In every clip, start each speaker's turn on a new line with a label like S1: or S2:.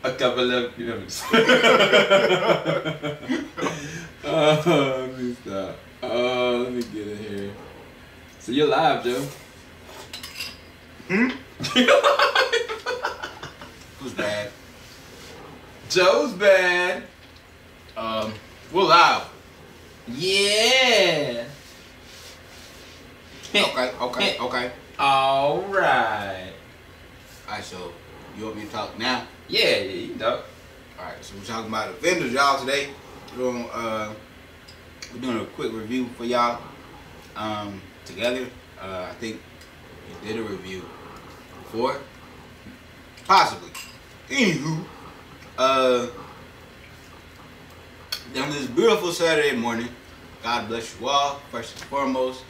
S1: A couple of films. Let me stop. Let me get in here. So you're live, Joe.
S2: Who's bad?
S1: Joe's bad.
S2: We're live.
S1: Yeah.
S2: Okay.
S1: Alright.
S2: Alright, so you want me to talk now?
S1: Yeah, you know.
S2: Alright, so we're talking about the vendors, y'all, today. We're doing a quick review for y'all. Together. I think we did a review before. Possibly. Anywho. On this beautiful Saturday morning, God bless you all, first and foremost.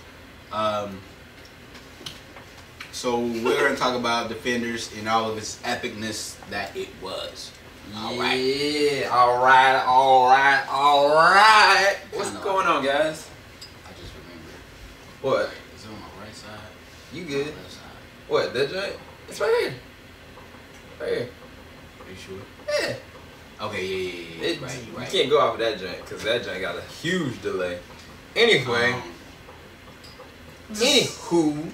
S2: So we're going to talk about Defenders and all of its epicness that it was. Alright.
S1: Yeah, alright. What's going on, guys?
S2: I just remembered.
S1: What?
S2: Is it on my right side?
S1: You good?
S2: Left side.
S1: What, that joint? It's right here. Right here.
S2: Are you sure?
S1: Yeah.
S2: Okay, yeah. Right.
S1: You can't go off of that joint, because that joint got a huge delay. Anyway. Anywho,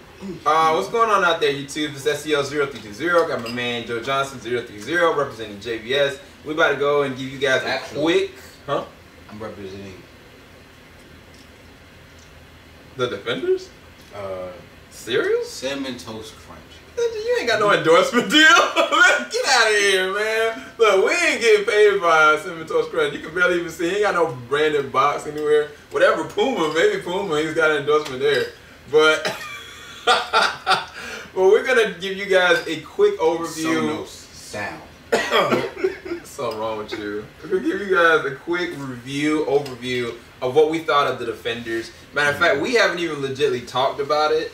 S1: what's going on out there, YouTube? It's SEL0320. Got my man Joe Johnson 030 representing JBS. We about to go and give you guys a quick,
S2: I'm representing
S1: the Defenders? Cereals?
S2: Cinnamon Toast Crunch.
S1: You ain't got no endorsement deal. Get out of here, man. Look, we ain't getting paid by Cinnamon Toast Crunch. You can barely even see. He ain't got no branded box anywhere. Whatever, Puma, maybe Puma, he's got an endorsement there. But we're gonna give you guys a quick overview.
S2: Sound.
S1: Something wrong with you. We're gonna give you guys a quick overview of what we thought of the Defenders. Matter of fact, we haven't even legitly talked about it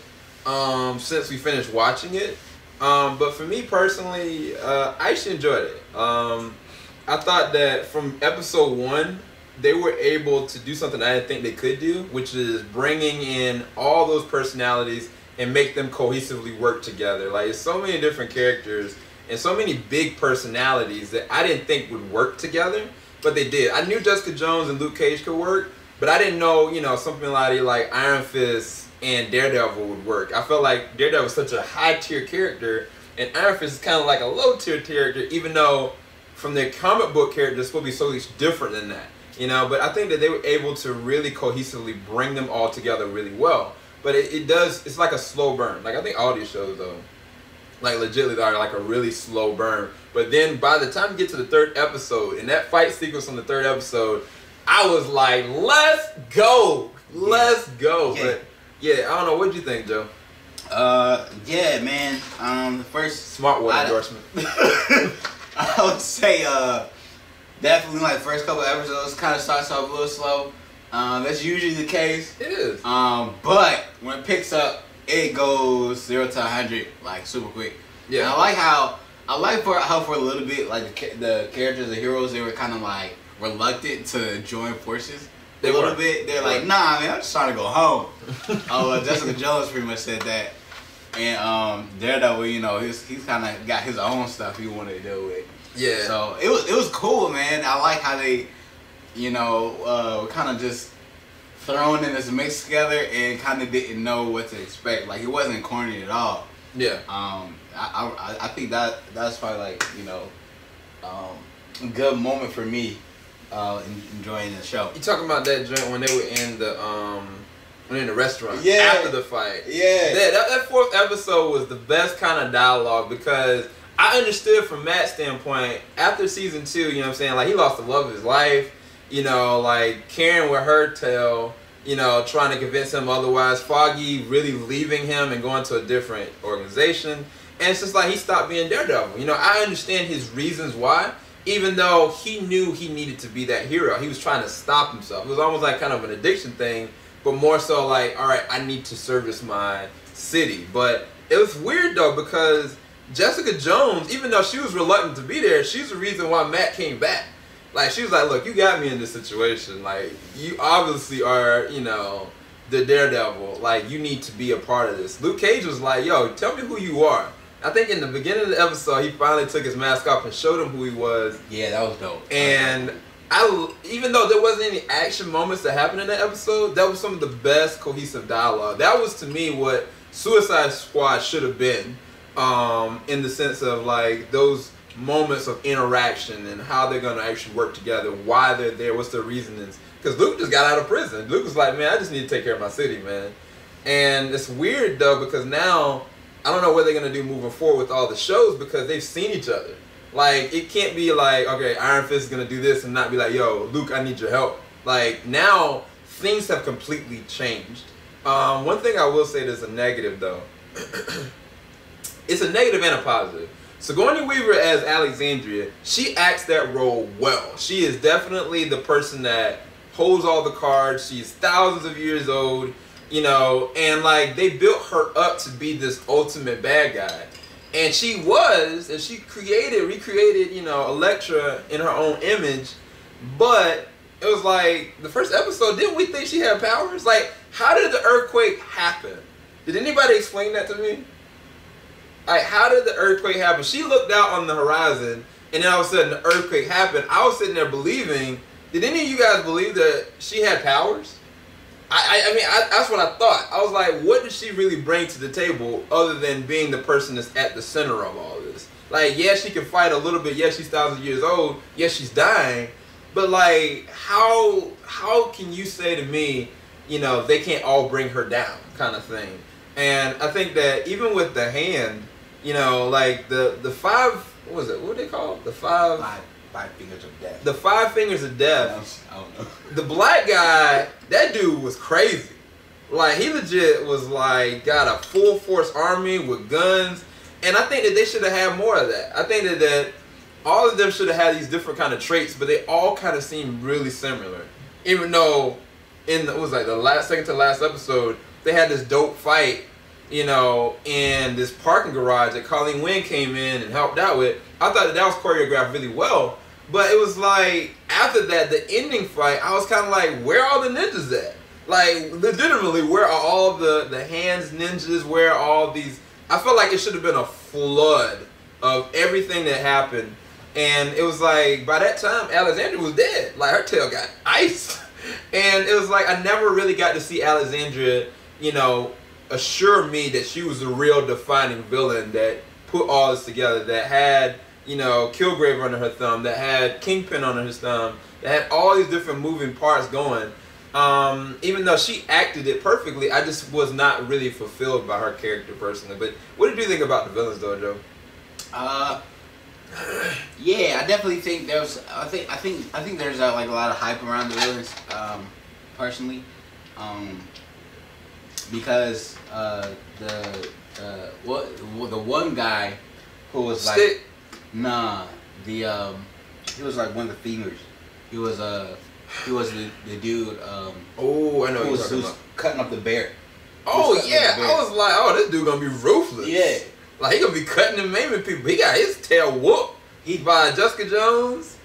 S1: since we finished watching it. But for me personally, I actually enjoyed it. I thought that from episode 1, they were able to do something I didn't think they could do, which is bringing in all those personalities and make them cohesively work together. Like, it's so many different characters and so many big personalities that I didn't think would work together, but they did. I knew Jessica Jones and Luke Cage could work, but I didn't know, something like Iron Fist and Daredevil would work. I felt like Daredevil was such a high-tier character, and Iron Fist is kind of like a low-tier character, even though from their comic book character, it's supposed to be so much different than that. But I think that they were able to really cohesively bring them all together really well. But it's like a slow burn. Like, I think all these shows, though, like, legitimately are like a really slow burn. But then by the time you get to the 3rd episode, and that fight sequence on the 3rd episode, I was like, let's go. Let's go.
S2: Yeah.
S1: But, yeah, I don't know. What'd you think, Joe?
S2: Yeah, man. The first
S1: Smart word endorsement.
S2: I would say, definitely, like, the first couple episodes kind of starts off a little slow. That's usually the case.
S1: It is.
S2: But when it picks up, it goes 0 to 100 like super quick.
S1: Yeah.
S2: And I like how for a little bit, like, the characters, the heroes, they were kind of like reluctant to join forces.
S1: They
S2: a little
S1: were.
S2: bit. They're like, nah, man, I'm just trying to go home. Jessica Jones pretty much said that. And Daredevil, he's kind of got his own stuff he wanted to deal with.
S1: Yeah.
S2: So it was cool, man. I like how they, were kind of just thrown in this mix together and kind of didn't know what to expect. Like, it wasn't corny at all.
S1: Yeah.
S2: I think that's probably like a good moment for me enjoying the show.
S1: You talking about that joint when they were in the restaurant after the fight?
S2: Yeah.
S1: That 4th episode was the best kind of dialogue, because I understood from Matt's standpoint after season 2. Like, he lost the love of his life. Like, Karen with her tale, trying to convince him otherwise. Foggy really leaving him and going to a different organization. And it's just like he stopped being Daredevil. I understand his reasons why, even though he knew he needed to be that hero. He was trying to stop himself. It was almost like kind of an addiction thing, but more so like, all right, I need to service my city. But it was weird, though, because Jessica Jones, even though she was reluctant to be there, she's the reason why Matt came back. Like, she was like, look, you got me in this situation. Like, you obviously are, the Daredevil. Like, you need to be a part of this. Luke Cage was like, yo, tell me who you are. I think in the beginning of the episode, he finally took his mask off and showed him who he was.
S2: Yeah, that was dope.
S1: And even though there wasn't any action moments that happened in that episode, that was some of the best cohesive dialogue. That was, to me, what Suicide Squad should have been, in the sense of like those moments of interaction and how they're going to actually work together, why they're there, what's their reasonings. Because Luke just got out of prison. Luke was like, man, I just need to take care of my city, man. And it's weird, though, because now I don't know what they're going to do moving forward with all the shows, because they've seen each other. Like, it can't be like, okay, Iron Fist is going to do this and not be like, yo, Luke, I need your help. Like, now things have completely changed. One thing I will say that's a negative, though. It's a negative and a positive. Sigourney Weaver as Alexandria, she acts that role well. She is definitely the person that holds all the cards. She's thousands of years old, you know, and like they built her up to be this ultimate bad guy. And she recreated, you know, Elektra in her own image. But it was like, the first episode, didn't we think she had powers? Like, how did the earthquake happen? Did anybody explain that to me? Like, how did the earthquake happen? She looked out on the horizon, and then all of a sudden the earthquake happened. I was sitting there believing, did any of you guys believe that she had powers? I mean, that's what I thought. I was like, what does she really bring to the table other than being the person that's at the center of all this? Like, yeah, she can fight a little bit. Yeah, she's thousands of years old. Yeah, she's dying. But, like, how can you say to me, you know, they can't all bring her down kind of thing? And I think that even with the hand, you know, like the five, what was it? What were they called? The five
S2: fingers of death.
S1: The 5 fingers of death.
S2: I don't know.
S1: The black guy, that dude was crazy. Like, he legit was like, got a full force army with guns. And I think that they should have had more of that. I think that all of them should have had these different kind of traits, but they all kind of seem really similar. Even though in the, it was like the second to last episode, they had this dope fight, you know, in this parking garage that Colleen Wynn came in and helped out with. I thought that was choreographed really well, but it was like, after that, the ending fight, I was kind of like, where are all the ninjas at? Like, legitimately, where are all the hands ninjas? Where are all these? I felt like it should have been a flood of everything that happened. And it was like, by that time, Alexandria was dead. Like, her tail got iced. And it was like, I never really got to see Alexandria, you know, assure me that she was the real defining villain that put all this together, that had, you know, Kilgrave under her thumb, that had Kingpin under his thumb, that had all these different moving parts going. Even though she acted it perfectly, I just was not really fulfilled by her character personally. But what did you think about the villains, though, Joe?
S2: Yeah, I definitely think there's. I think there's like a lot of hype around the villains, personally, because the one guy who was like,
S1: Stick.
S2: nah, he was like one of the fingers. He was the dude.
S1: Oh, I know
S2: who
S1: what
S2: was
S1: you're talking about.
S2: cutting up the bear.
S1: Oh yeah, I was like, oh, this dude gonna be ruthless.
S2: Yeah.
S1: Like, he gonna be cutting and maiming people. He got his tail whooped. He's by Jessica Jones,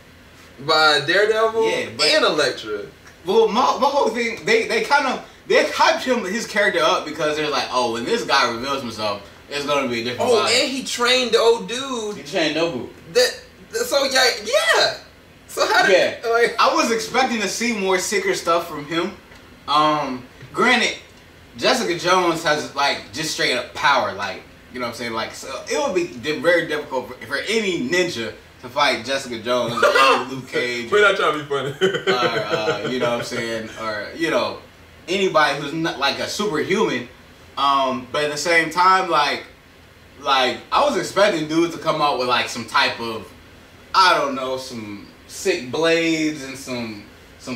S1: by Daredevil, and Elektra.
S2: Well, my whole thing, they hyped his character up because they're like, oh, when this guy reveals himself, it's gonna be a different vibe.
S1: And he trained the old dude.
S2: He trained Nobu.
S1: So yeah. So how did like,
S2: I was expecting to see more sicker stuff from him. Granted, Jessica Jones has like just straight up power, like, you know what I'm saying? Like, so it would be very difficult for any ninja to fight Jessica Jones or any Luke Cage.
S1: We're not trying to be funny.
S2: Or, you know what I'm saying? Or, you know, anybody who's not like a superhuman. But at the same time, like I was expecting dudes to come out with like some type of, I don't know, some sick blades and some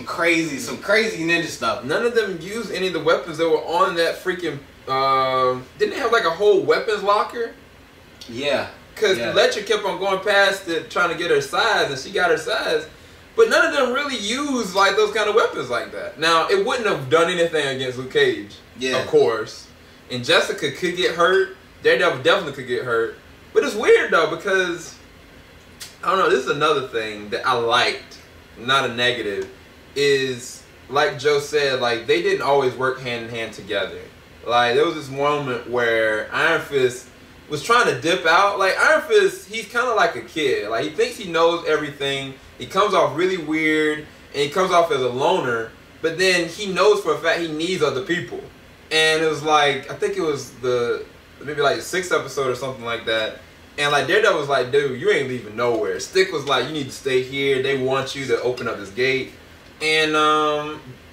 S2: crazy ninja stuff.
S1: None of them used any of the weapons that were on that freaking. Didn't they have like a whole weapons locker?
S2: Yeah.
S1: Because Elektra kept on going past it, trying to get her size, and she got her size. But none of them really used like those kind of weapons like that. Now, it wouldn't have done anything against Luke Cage, of course. And Jessica could get hurt. Daredevil definitely could get hurt. But it's weird though, because I don't know. This is another thing that I liked, not a negative, is like Joe said, like they didn't always work hand in hand together. Like, there was this moment where Iron Fist was trying to dip out. Like Iron Fist, he's kind of like a kid. Like he thinks he knows everything. He comes off really weird, and he comes off as a loner. But then he knows for a fact he needs other people. And it was like, I think it was maybe like the 6th episode or something like that. And like Daredevil was like, dude, you ain't leaving nowhere. Stick was like, you need to stay here. They want you to open up this gate. And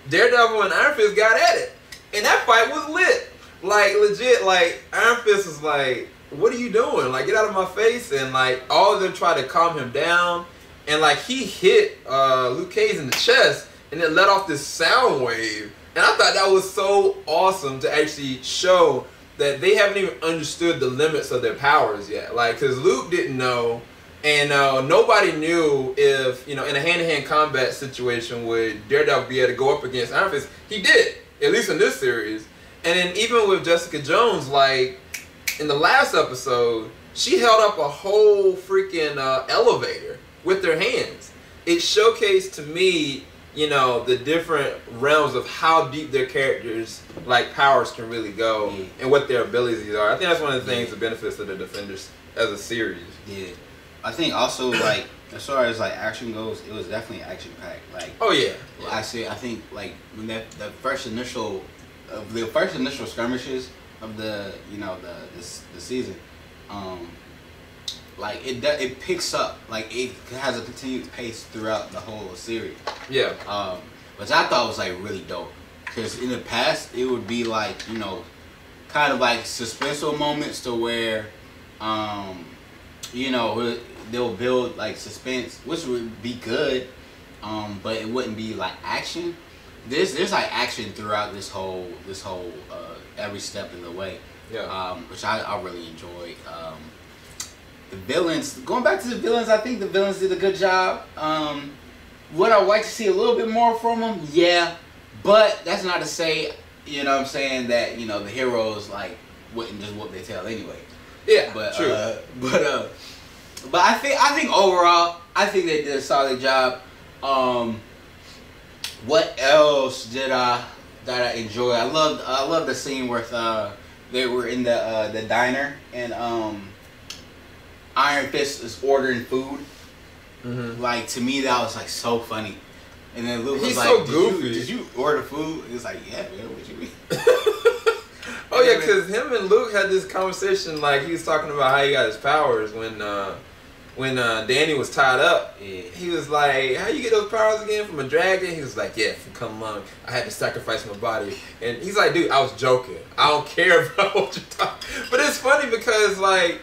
S1: Daredevil and Iron Fist got at it. And that fight was lit. Like legit, like Iron Fist was like, what are you doing? Like, get out of my face. And like all of them tried to calm him down. And like he hit Luke Cage in the chest and it let off this sound wave. And I thought that was so awesome to actually show that they haven't even understood the limits of their powers yet. Like, because Luke didn't know, and nobody knew if, you know, in a hand-to-hand combat situation would Daredevil be able to go up against Iron Fist. He did, at least in this series. And then even with Jessica Jones, like, in the last episode, she held up a whole freaking elevator with their hands. It showcased to me, you know, the different realms of how deep their characters, like, powers can really go and what their abilities are. I think that's one of the things, the benefits of the Defenders as a series.
S2: Yeah. I think also, like, as far as, like, action goes, it was definitely action-packed. Like,
S1: oh, yeah.
S2: I think, like, when the first initial skirmishes of the, you know, the season, like it picks up, like it has a continued pace throughout the whole series.
S1: Yeah.
S2: Which I thought was like really dope, because in the past it would be like, you know, kind of like suspenseful moments to where, you know, they'll build like suspense, which would be good, but it wouldn't be like action. There's like action throughout this whole every step of the way.
S1: Yeah.
S2: Which I really enjoyed. The villains, going back to the villains, I think the villains did a good job. Would I like to see a little bit more from them? Yeah, but that's not to say, you know what I'm saying, that, you know, the heroes like wouldn't just whoop their tail anyway.
S1: Yeah,
S2: but
S1: true.
S2: But I think overall, I think they did a solid job. What else did I enjoy? I loved the scene where they were in the diner and Iron Fist is ordering food. Mm-hmm. Like, to me, that was like so funny. And then Luke was like,
S1: so goofy.
S2: Did you order food? He was like, yeah, man, what you mean?
S1: Oh yeah, because him and Luke had this conversation, like he was talking about how he got his powers when Danny was tied up. Yeah. He was like, how you get those powers again? From a dragon? He was like, yeah, from Come Along. I had to sacrifice my body. And he's like, dude, I was joking. I don't care about what you're talking. But it's funny because like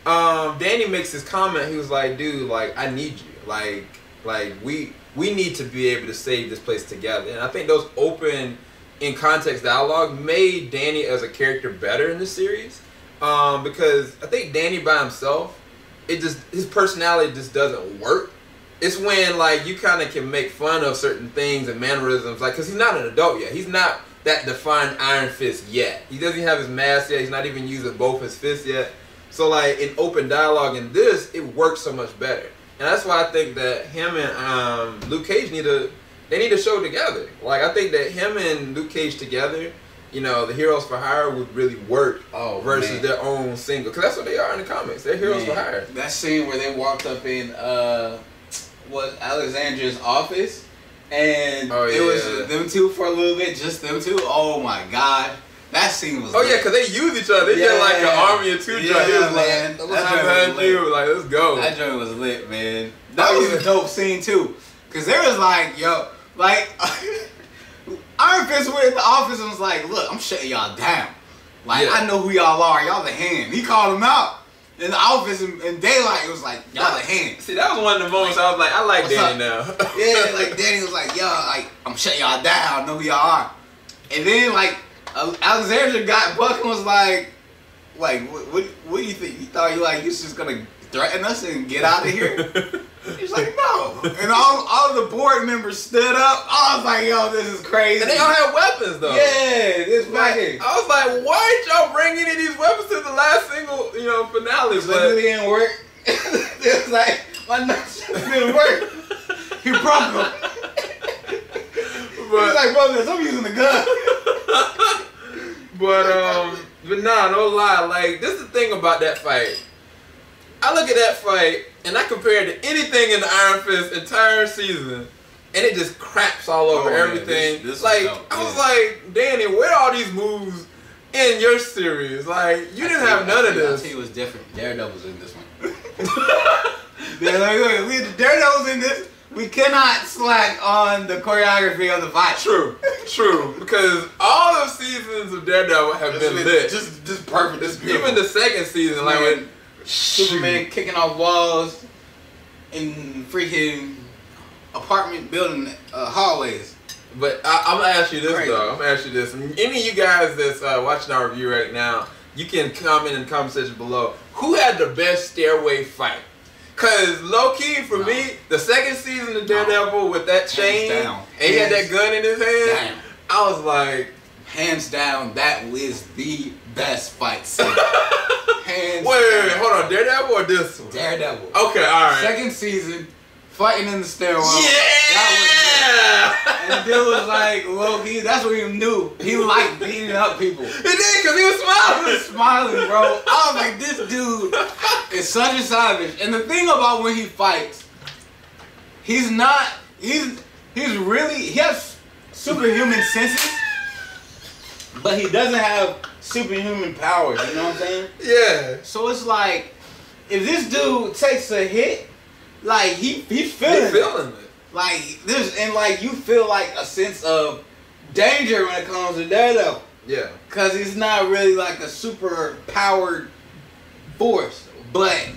S1: Danny makes this comment. He was like, dude, like, I need you. Like we need to be able to save this place together. And I think those open in context dialogue made Danny as a character better in the series. Because I think Danny by himself, his personality just doesn't work. It's when like you kind of can make fun of certain things and mannerisms, like, because he's not an adult yet. He's not that defined Iron Fist yet. He doesn't have his mask yet. He's not even using both his fists yet. So like in open dialogue in this, it works so much better. And that's why I think that him and Luke Cage need to show together. Like I think that him and Luke Cage together, you know, the Heroes for Hire would really work versus their own single. Because that's what they are in the comics. They're Heroes for Hire.
S2: That scene where they walked up in Alexandra's office, and it was them two for a little bit, just them two. Oh my God. That scene was lit.
S1: Yeah, because they use each other. They get like an army of two.
S2: Yeah,
S1: he was
S2: man.
S1: Like, let's go.
S2: That joint was lit, man. That was a dope scene too. Because there was like, like, Iron Fist went in the office and was like, look, I'm shutting y'all down. Like, I know who y'all are. Y'all the Hand. He called them out in the office in daylight. It was like, y'all the Hand.
S1: See, that was one of the moments I was like, I like Danny now.
S2: Yeah, like Danny was like, like, I'm shutting y'all down. I know who y'all are. And then, like, Alexandra got Buck and was like, what do you think? You thought you was just gonna threaten us and get out of here? He's like, no. And all the board members stood up. I was like, yo, this is crazy.
S1: And they all had weapons though.
S2: Yeah, this fucking.
S1: I was like, why ain't y'all bringing any of these weapons to the last single, finale?
S2: But it didn't work. It was like, my nuts didn't work. He broke them. He's like, brother, I'm using the gun.
S1: But But nah, no lie. Like, this is the thing about that fight. I look at that fight and I compare it to anything in the Iron Fist entire season, and it just craps all over everything.
S2: This
S1: like,
S2: dope,
S1: I was like, Danny, where are all these moves in your series? Like, you didn't have none of this.
S2: I'll tell you what's different. Daredevil's in this one. Daredevil's in this. We cannot slack on the choreography of the fight.
S1: True. Because all the seasons of Daredevil have been lit.
S2: Just perfect. Just
S1: even the second season, like when
S2: Superman kicking off walls in freaking apartment building hallways.
S1: But I'm gonna ask you this
S2: Crazy.
S1: though. I'm gonna ask you this. Any of you guys that's watching our review right now, you can comment in the comment section below. Who had the best stairway fight? Cause low key for me, the second season of Daredevil with that chain and he had that gun in his hand, I was like,
S2: hands down, that was the best fight scene. Hands
S1: wait, hold on, Daredevil or this one?
S2: Daredevil.
S1: Okay, all right.
S2: Second season, fighting in the stairwell.
S1: Yeah!
S2: And dude was like, low key, that's what he knew. He liked beating up people.
S1: He did, cause he was smiling.
S2: He was smiling, bro. I was like, this dude is such a savage. And the thing about when he fights, he's really, he has superhuman senses, but he doesn't have superhuman powers, you know what I'm saying?
S1: Yeah.
S2: So it's like, if this dude takes a hit, like he's feeling it. Like there's and like you feel like a sense of danger when it comes to Daredevil.
S1: Yeah.
S2: Cause he's not really like a super powered force. But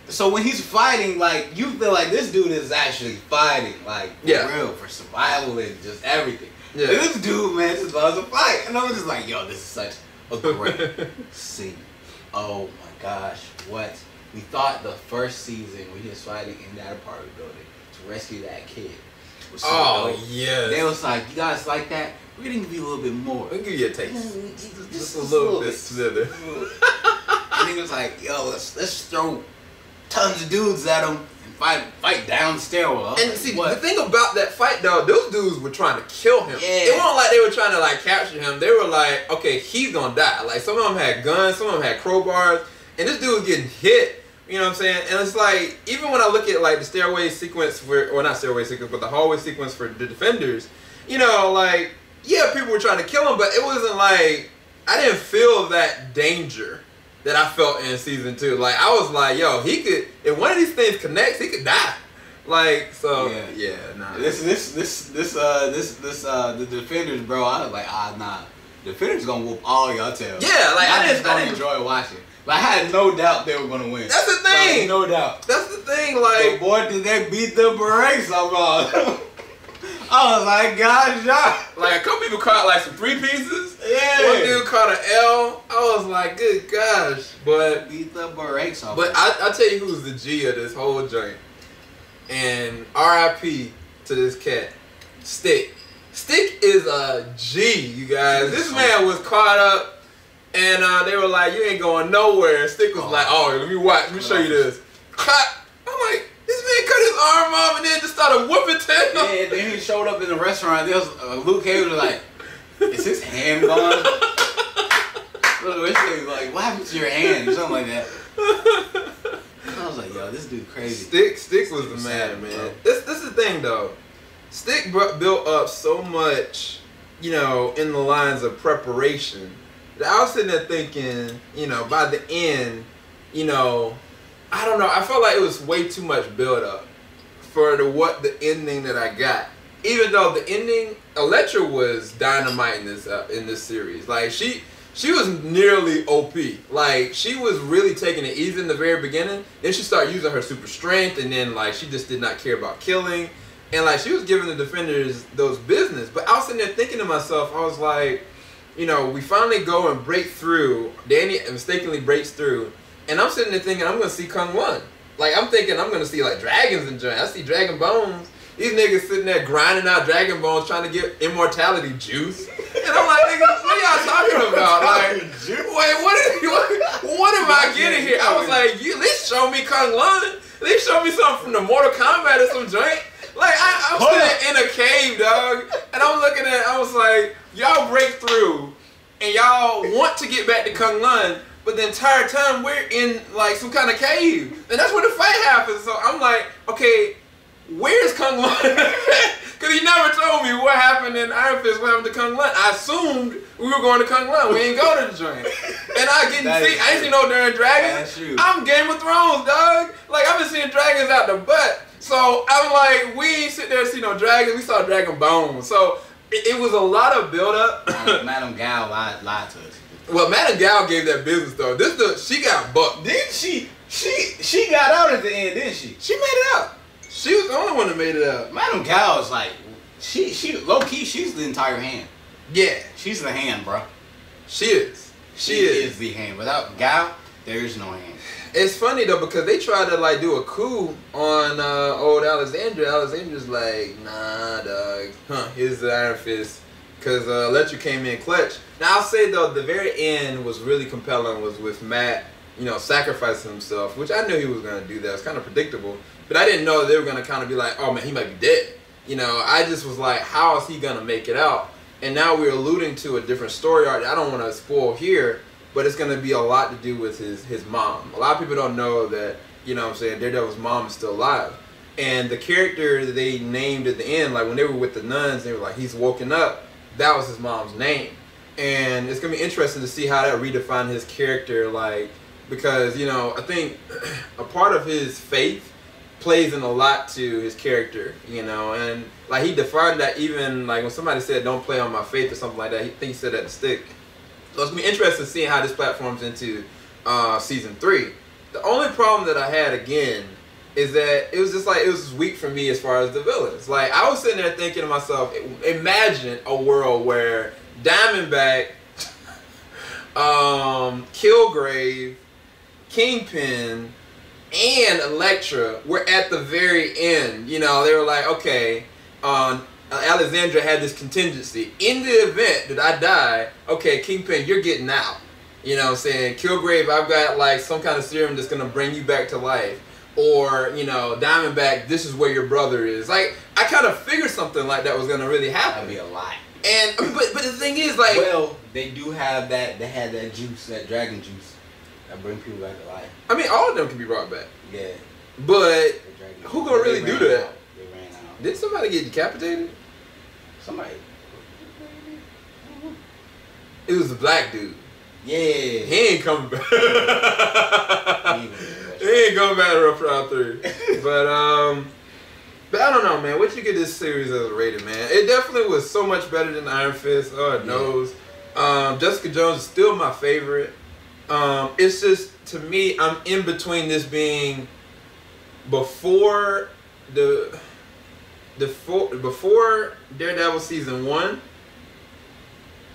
S2: so when he's fighting, like you feel like this dude is actually fighting, like for real, for survival and just everything. Yeah. And this dude, man, just loves to fight. And I'm just like, yo, this is such a great scene. Oh my gosh, what? We thought the first season when he was fighting in that apartment building to rescue that kid was so dope.
S1: Yeah.
S2: They was like, you guys like that? We're gonna give you a little bit more.
S1: We'll give you a taste. Just a little bit slither.
S2: And he was like, yo, let's throw tons of dudes at him and fight down the stairwell.
S1: And
S2: like,
S1: see,
S2: what?
S1: the thing about that fight though, those dudes were trying to kill him.
S2: Yeah.
S1: It wasn't like they were trying to like capture him. They were like, okay, he's gonna die. Like some of them had guns, some of them had crowbars, and this dude was getting hit. You know what I'm saying? And it's like, even when I look at like the stairway sequence for, or not stairway sequence, but the hallway sequence for the Defenders, you know, like, yeah, people were trying to kill him, but it wasn't like, I didn't feel that danger that I felt in season 2. Like, I was like, yo, he could, if one of these things connects, he could die. Like, so, yeah, nah.
S2: The Defenders, bro, I was like, nah. Defenders gonna whoop all y'all tails.
S1: Yeah, like, I didn't
S2: enjoy watching. Like, I had no doubt they were gonna win.
S1: That's the thing.
S2: Like, no doubt.
S1: That's the thing. Like,
S2: but boy, did they beat the brakes off all. I was like, gosh,
S1: like a couple people caught like some 3 pieces.
S2: Yeah.
S1: One dude caught an L. I was like, good gosh, but
S2: beat the brakes off.
S1: But I tell you who's the G of this whole joint. And R.I.P. to this cat, Stick. Stick is a G, you guys. This man was caught up. And they were like, you ain't going nowhere. Stick was like, oh, let me watch. Let me show you this. Clap. I'm like, this man cut his arm off and then just started whooping Ted.
S2: Yeah, then he showed up in the restaurant. There was Luke Cage was like, is his hand gone? Like, what happened to your hand? Or something like that. I was like, yo, this dude crazy.
S1: Stick was the man. This is the thing, though. Stick built up so much, you know, in the lines of preparation. I was sitting there thinking, you know, by the end, you know, I don't know. I felt like it was way too much build up for the ending that I got. Even though the ending, Elektra was dynamite in this series. Like she was nearly OP. Like she was really taking it easy in the very beginning. Then she started using her super strength, and then like she just did not care about killing, and like she was giving the Defenders those business. But I was sitting there thinking to myself, I was like, you know, we finally go and break through. Danny mistakenly breaks through. And I'm sitting there thinking, I'm going to see Kung One. Like, I'm thinking I'm going to see, like, dragons and joint. I see Dragon Bones. These niggas sitting there grinding out Dragon Bones trying to get immortality juice. And I'm like, niggas, what y'all talking about? Like, wait, what am I getting here? I was like, you at least show me Kung One. At least show me something from the Mortal Kombat or some joint. Like, I'm sitting in a cave, dog. And I'm looking at it, I was like, y'all break through. and y'all want to get back to Kung Lun, but the entire time we're in like some kind of cave, and that's where the fight happens. So I'm like, okay, where's Kung Lun? Because he never told me what happened in Iron Fist, what happened to Kung Lun. I assumed we were going to Kung Lun. We didn't go to the joint. And I ain't seen no darn dragons. I'm Game of Thrones, dog. Like, I've been seeing dragons out the butt. So I'm like, we ain't sit there and see no dragons. We saw dragon bones. So it was a lot of build up.
S2: Madame Gal lied to us.
S1: Well, Madame Gal gave that business though. She got bucked.
S2: Didn't she? She got out at the end, didn't she?
S1: She made it out. She was the only one that made it out.
S2: Madame Gal is like, she low key, she's the entire hand.
S1: Yeah.
S2: She's the hand, bro.
S1: She is. She is
S2: the hand. Without Gal, there is no hand.
S1: It's funny though because they tried to like do a coup on old Alexandra. Alexandra's like, nah, dog. Here's the Iron Fist. Because Electra came in clutch. Now I'll say though, the very end was really compelling. Was with Matt, sacrificing himself, which I knew he was gonna do that. It's kind of predictable. But I didn't know they were going to kind of be like, oh man, he might be dead. I just was like, how is he going to make it out? And now we're alluding to a different story arc. I don't want to spoil here, but it's going to be a lot to do with his mom. A lot of people don't know that, Daredevil's mom is still alive. And the character that they named at the end, like when they were with the nuns, they were like, he's woken up. That was his mom's name. And it's going to be interesting to see how that redefined his character, because, I think a part of his faith plays in a lot to his character, and like he defined that even like when somebody said don't play on my faith or something like that, he said that to stick. So it's gonna be interesting seeing how this platforms into season 3. The only problem that I had again is that it was just weak for me as far as the villains. Like I was sitting there thinking to myself, imagine a world where Diamondback, Kilgrave, Kingpin, and Elektra were at the very end. They were like, okay, Alexandra had this contingency. In the event that I die, okay, Kingpin, you're getting out. You know what I'm saying? Kilgrave, I've got like some kind of serum that's going to bring you back to life. Or, Diamondback, this is where your brother is. Like, I kind of figured something like that was going to really happen.
S2: That'd be a lie.
S1: And, but the thing is, like...
S2: Well, they do have that, they had that juice, that dragon juice. That bring people back to life.
S1: I mean, all of them can be brought back.
S2: Yeah.
S1: But who gonna really do that?
S2: They ran out.
S1: Did somebody get decapitated?
S2: Somebody.
S1: It was the black dude.
S2: Yeah.
S1: He ain't coming back. He ain't coming back to Rough Round 3. But I don't know, man. What you get this series as rated, man? It definitely was so much better than Iron Fist. Oh, it knows. Jessica Jones is still my favorite. It's just, to me, I'm in between this being before before Daredevil season 1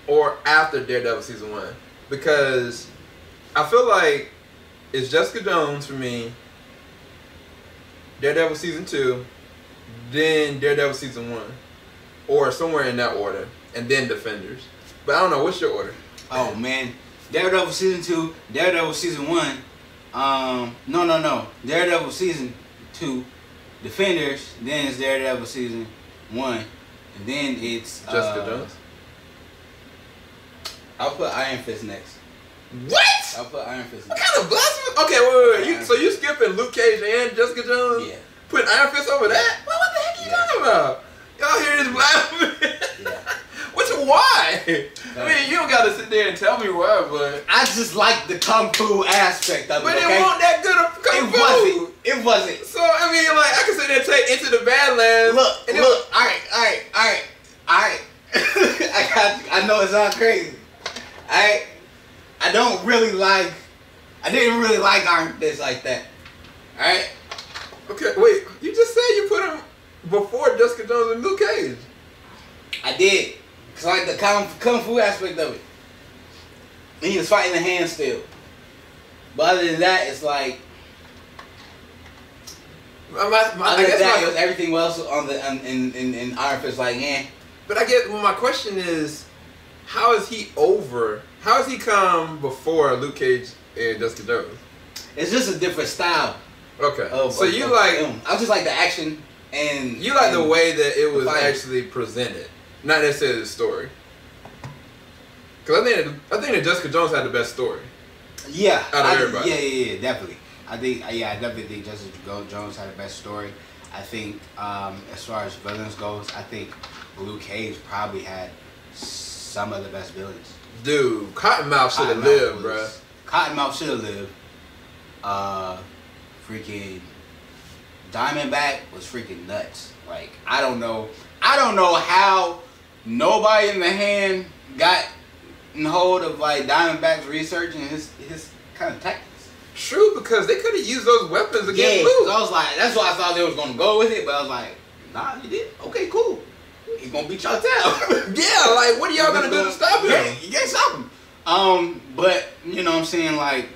S1: or after Daredevil season 1, because I feel like it's Jessica Jones for me, Daredevil season 2, then Daredevil season 1, or somewhere in that order, and then Defenders. But I don't know, what's your order?
S2: Oh man. Daredevil season 2, Daredevil season 1, no. Daredevil season 2, Defenders, then it's Daredevil season 1, and then it's
S1: Jessica Jones.
S2: I'll put Iron Fist next.
S1: What?
S2: I'll put Iron Fist next.
S1: What kind of blasphemy? Okay, wait. So you skipping Luke Cage and Jessica Jones?
S2: Yeah.
S1: Putting Iron Fist over that? Well, what the heck are you talking about? Y'all hear this blasphemy? Yeah. Why? I mean, you don't gotta sit there and tell me why, but
S2: I just like the kung fu aspect of it.
S1: But it wasn't that good of kung fu.
S2: It wasn't.
S1: So I mean, like I can sit there and take Into the Badlands.
S2: Look. All right. I know it sounds crazy. I didn't really like Iron Fist like that. All right.
S1: Okay, wait. You just said you put him before Jessica Jones and Luke Cage.
S2: I did. It's like the kung fu aspect of it. And he was fighting the hand still. But other than that, it's like I guess it was everything else on the in Iron Fist like
S1: But I guess my question is, how is he over? How has he come before Luke Cage and Jessica Jones?
S2: It's just a different style.
S1: Okay. So you like
S2: film. I just like the action and
S1: you like the way that it was actually presented. Not necessarily the story. Because I think that Jessica Jones had the best story.
S2: Yeah,
S1: out of everybody.
S2: Yeah, definitely. I definitely think Jessica Jones had the best story. I think as far as villains goes, I think Luke Cage probably had some of the best villains.
S1: Dude, Cottonmouth should have lived, bro.
S2: Cottonmouth should have lived. Freaking Diamondback was freaking nuts. Like, I don't know how nobody in the hand got in hold of like Diamondback's research and his kind of tactics.
S1: True, because they could have used those weapons against Luke.
S2: I was like, that's why I thought they was gonna go with it, but I was like, nah, you did. Okay, cool. He's gonna beat y'all down.
S1: Yeah, like what are y'all gonna do to stop him?
S2: You can't stop him. But you know what I'm saying, like,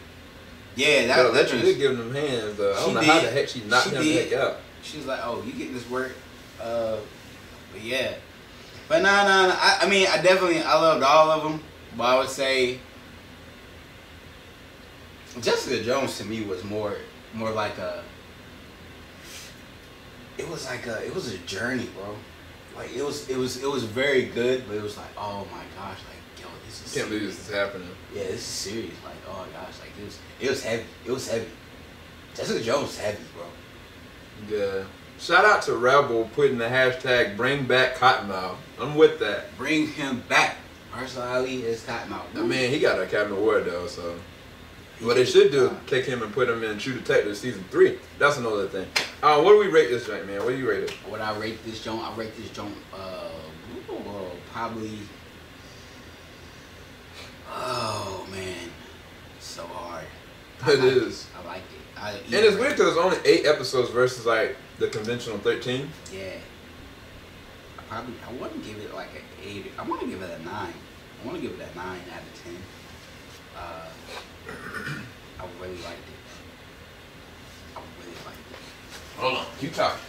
S2: yeah, that
S1: she did give him hands though. I don't know how the heck she knocked him the heck out.
S2: She's like, oh, you get this work. But yeah. But nah. I mean, I loved all of them. But I would say Jessica Jones to me was more like it was a journey, bro. Like it was very good, but it was like, oh my gosh, like, yo, this is
S1: Can't believe this is happening.
S2: Yeah, this is serious. Like, oh my gosh, like it was heavy. It was heavy. Jessica Jones was heavy, bro.
S1: Yeah. Shout out to Rebel putting the hashtag bring back Cottonmouth. I'm with that.
S2: Bring him back. Personally, is Cottonmouth.
S1: I mean, he got an Academy Award though, so what they should do, take him and put him in True Detective season 3. That's another thing. What do we rate this joint, man? What do you rate it?
S2: What I rate this joint? Probably. Oh man, it's so hard.
S1: It is.
S2: I like it.
S1: And it's weird because it's only 8 episodes versus like the conventional 13.
S2: Yeah. I wouldn't give it like an 8. I want to give it a 9. I want to give it a 9 out of 10. I really liked it.
S1: Hold on, keep talking.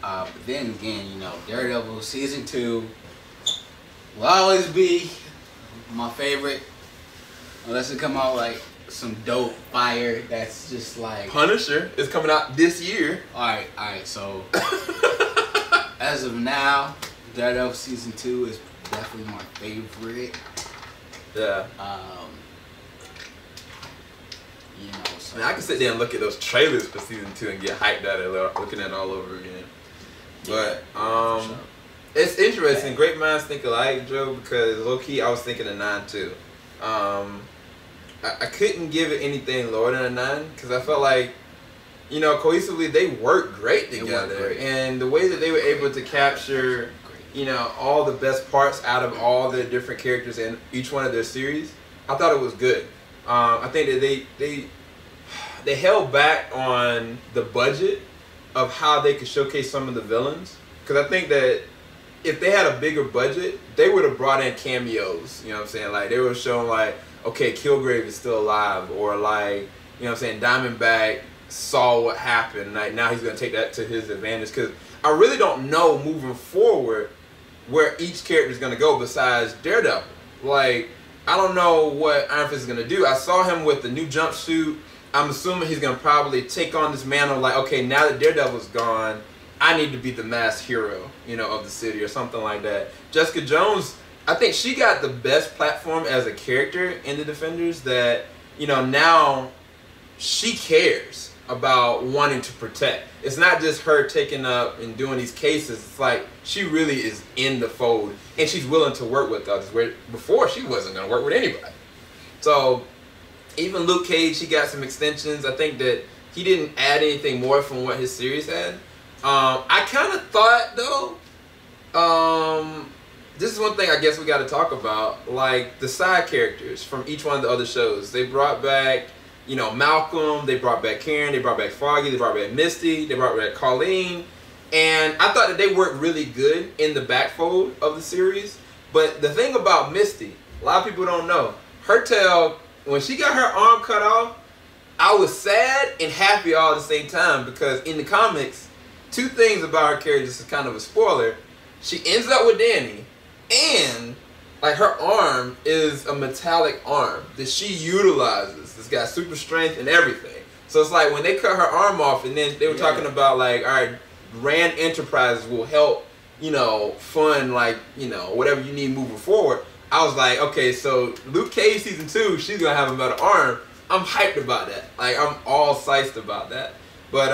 S2: But then again, you know, Daredevil season 2 will always be my favorite, unless it come out like some dope fire that's just like
S1: Punisher is coming out this year.
S2: All right. So as of now, Daredevil season 2 is definitely my favorite.
S1: Yeah.
S2: You know, so
S1: Man, I can sit there and look at those trailers for season 2 and get hyped at it, looking at it all over again. But
S2: sure.
S1: It's interesting. Yeah. Great minds think alike, Joe. Because low key, I was thinking a 9 too. I couldn't give it anything lower than a 9 because I felt like, you know, cohesively they worked great together, and the way that they were able to capture, you know, all the best parts out of all the different characters in each one of their series, I thought it was good. I think that they held back on the budget of how they could showcase some of the villains, because I think that if they had a bigger budget, they would have brought in cameos. You know what I'm saying? Like they were showing like, okay, Kilgrave is still alive, or like, you know what I'm saying, Diamondback saw what happened. Like now he's gonna take that to his advantage. Because I really don't know moving forward where each character is gonna go besides Daredevil. Like I don't know what Iron Fist is gonna do. I saw him with the new jumpsuit. I'm assuming he's gonna probably take on this mantle. Like, okay, now that Daredevil's gone, I need to be the masked hero, you know, of the city or something like that. Jessica Jones, I think she got the best platform as a character in the Defenders. That, you know, now she cares about wanting to protect. It's not just her taking up and doing these cases. It's like she really is in the fold, and she's willing to work with others, where before she wasn't going to work with anybody. So even Luke Cage, he got some extensions. I think that he didn't add anything more from what his series had. I kind of thought, though, this is one thing I guess we got to talk about, like the side characters from each one of the other shows. They brought back, you know, Malcolm, they brought back Karen, they brought back Foggy, they brought back Misty, they brought back Colleen, and I thought that they worked really good in the backfold of the series. But the thing about Misty, a lot of people don't know, her tail, when she got her arm cut off, I was sad and happy all at the same time, because in the comics, 2 things about her character, this is kind of a spoiler, she ends up with Danny, and like her arm is a metallic arm that she utilizes. It's got super strength and everything. So it's like when they cut her arm off, and then they were talking about like, all right, Rand Enterprises will help, you know, fund like, you know, whatever you need moving forward. I was like, okay, so Luke Cage season 2, she's gonna have a better arm. I'm hyped about that. Like, I'm all psyched about that. But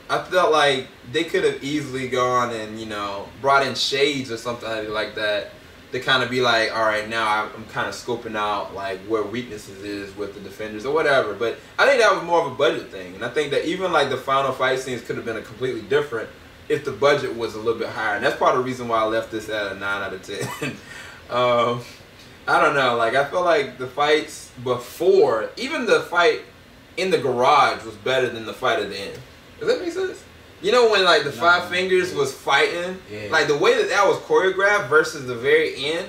S1: I felt like they could have easily gone and, you know, brought in shades or something like that to kind of be like, all right, now I'm kind of scoping out like where weaknesses is with the Defenders or whatever. But I think that was more of a budget thing, and I think that even like the final fight scenes could have been a completely different if the budget was a little bit higher. And that's part of the reason why I left this at a 9 out of 10. I don't know, like I feel like the fights before, even the fight in the garage was better than the fight at the end. Does that make sense? You know when like the Five Fingers was fighting, like the way that that was choreographed versus the very end,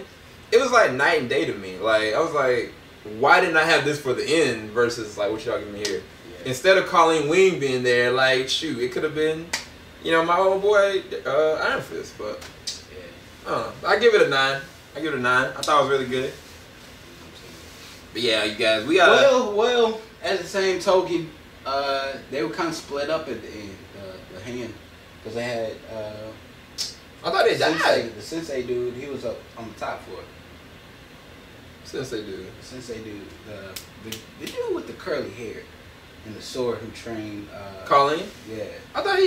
S1: it was like night and day to me. Like I was like, why didn't I have this for the end versus like what y'all giving me here? Yeah. Instead of Colleen Wing being there, like shoot, it could have been, you know, my old boy Iron Fist. But I don't know. I give it a 9. I give it a 9. I thought it was really good. But yeah, you guys, we got.
S2: Well. At the same token, they were kind of split up at the end, the hand, because they had.
S1: I thought they died.
S2: The Sensei dude, he was up on the top floor.
S1: Sensei dude.
S2: The Sensei dude, the dude with the curly hair and the sword who trained.
S1: Colleen.
S2: Yeah.
S1: I thought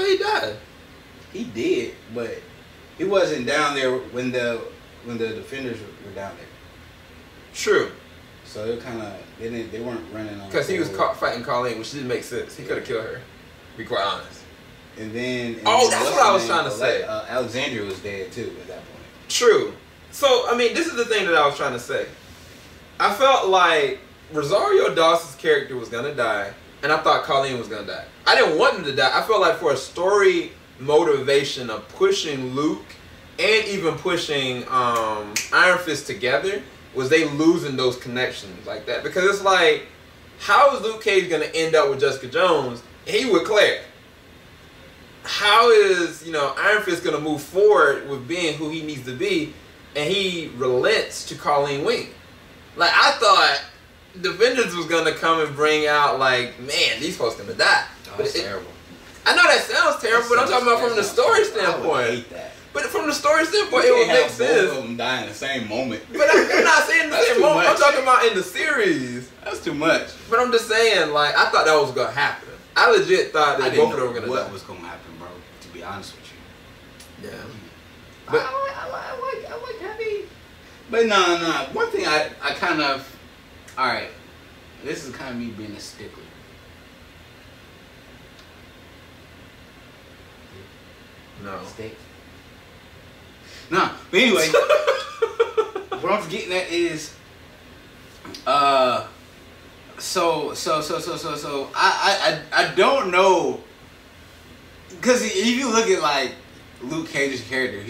S1: he died.
S2: He did, but he wasn't down there when the Defenders were down there.
S1: True.
S2: So it kind of they weren't running on.
S1: Because he was fighting Colleen, which didn't make sense. He could have killed her. To be quite honest.
S2: And then
S1: that's what I was trying to say.
S2: Alexandria was dead too at that point.
S1: True. So I mean, this is the thing that I was trying to say. I felt like Rosario Dawson's character was gonna die, and I thought Colleen was gonna die. I didn't want him to die. I felt like for a story motivation of pushing Luke and even pushing Iron Fist together, was they losing those connections like that. Because it's like, how is Luke Cage going to end up with Jessica Jones and he with Claire? How is, you know, Iron Fist going to move forward with being who he needs to be and he relents to Colleen Wing? Like, I thought Defenders was going to come and bring out, like, man, these folks going to die.
S2: Oh, that's terrible.
S1: I know that sounds terrible, but I'm talking about from the story standpoint.
S2: I would hate that.
S1: But from the story standpoint, it would make sense.
S2: Both of them die in the same moment.
S1: But I'm not saying in the same moment. I'm talking about in the series.
S2: That's too much.
S1: But I'm just saying, like, I thought that was gonna happen. I legit thought that both of them were gonna die.
S2: What was gonna happen, bro? To be honest with you.
S1: Yeah.
S2: But I like Happy. But no. One thing I kind of. All right. This is kind of me being a stickler.
S1: No.
S2: Steak. Nah, but anyway, what I'm getting at is, so I don't know, because if you look at like Luke Cage's character,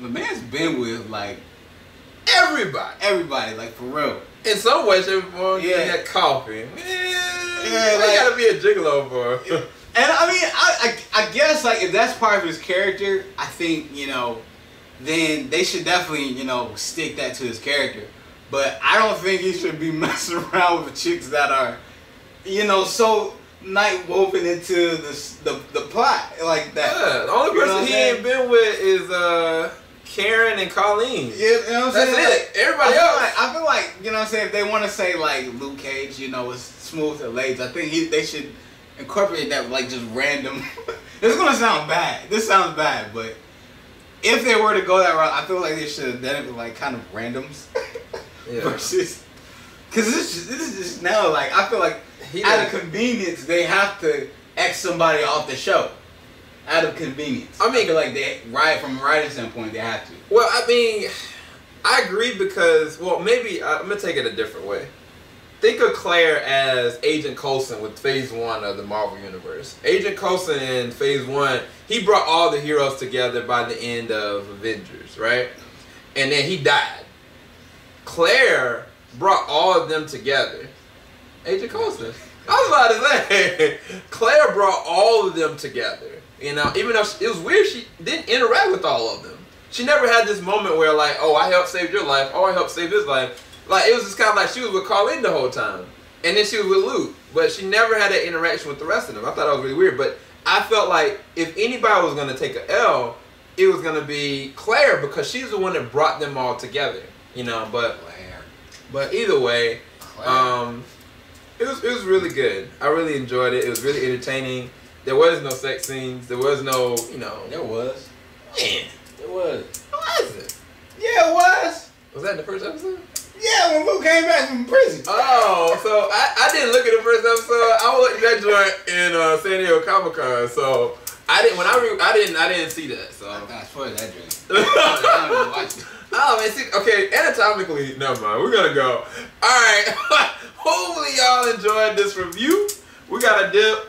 S2: the man's been with like everybody, like for real.
S1: In some way, shape, or form,
S2: yeah.
S1: That coffee.
S2: Yeah,
S1: like, gotta be a gigolo for.
S2: And I mean, I guess like if that's part of his character, I think, you know, then they should definitely, you know, stick that to his character. But I don't think he should be messing around with chicks that are, you know, so night woven into the plot like that.
S1: Yeah, the only person he ain't been with is Karen and Colleen.
S2: Yeah, you know what I'm saying?
S1: That's it. Everybody else.
S2: I feel like, you know what I'm saying, if they want to say like Luke Cage, you know, is smooth to legs, I think they should incorporate that with like just random. It's gonna sound bad. This sounds bad, but if they were to go that route, I feel like they should have done it with like kind of randoms. Yeah. Versus, because this is just now like I feel like out of convenience they have to X somebody off the show. Out of convenience. I feel like they from a writing standpoint they have to.
S1: Well, I mean, I agree because maybe I'm gonna take it a different way. Think of Claire as Agent Coulson with Phase 1 of the Marvel Universe. Agent Coulson in Phase 1, he brought all the heroes together by the end of Avengers, right? And then he died. Claire brought all of them together. Agent Coulson. I was about to say, Claire brought all of them together. You know, even though it was weird, she didn't interact with all of them. She never had this moment where like, oh, I helped save your life. Oh, I helped save his life. Like, it was just kind of like she was with Colleen the whole time. And then she was with Luke. But she never had that interaction with the rest of them. I thought that was really weird. But I felt like if anybody was going to take an L, it was gonna be Claire because she's the one that brought them all together. You know, but either way, it was really good. I really enjoyed it. It was really entertaining. There was no sex scenes. There was no, you know.
S2: There was.
S1: Man,
S2: There was.
S1: what was it?
S2: Yeah, it was.
S1: Was that in the first episode?
S2: Yeah, when Luke came back from prison.
S1: Oh, so I didn't look at the first episode. I was looking at that joint in San Diego Comic-Con. So I didn't. When I didn't see that. So
S2: I spoiled that joint. I don't even watch it.
S1: oh man, see, okay. Anatomically, never mind. We're gonna go. All right. Hopefully y'all enjoyed this review. We gotta dip.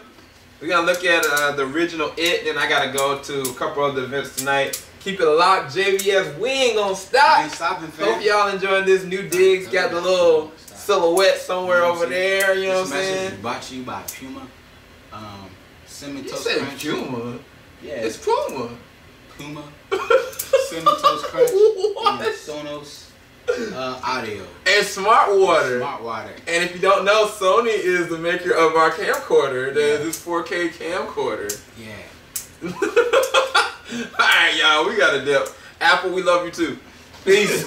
S1: We gotta look at the original It. Then I gotta go to a couple other events tonight. Keep it locked, JVS. We ain't gonna stop.
S2: Ain't stopping, fam.
S1: Hope y'all enjoying this new digs. Got the little silhouette somewhere over there. You know what I'm saying?
S2: Is brought to you by Puma. Cinnamon
S1: You
S2: Toast
S1: said
S2: Crunch.
S1: Puma.
S2: Yeah.
S1: It's Puma.
S2: Puma. Cinnamon Toast Crunch.
S1: What?
S2: And Sonos Audio.
S1: And Smart Water.
S2: Smart Water.
S1: And if you don't know, Sony is the maker of our camcorder. That is this 4K camcorder.
S2: Yeah.
S1: Alright, y'all. We got to dip. Apple, we love you too. Peace.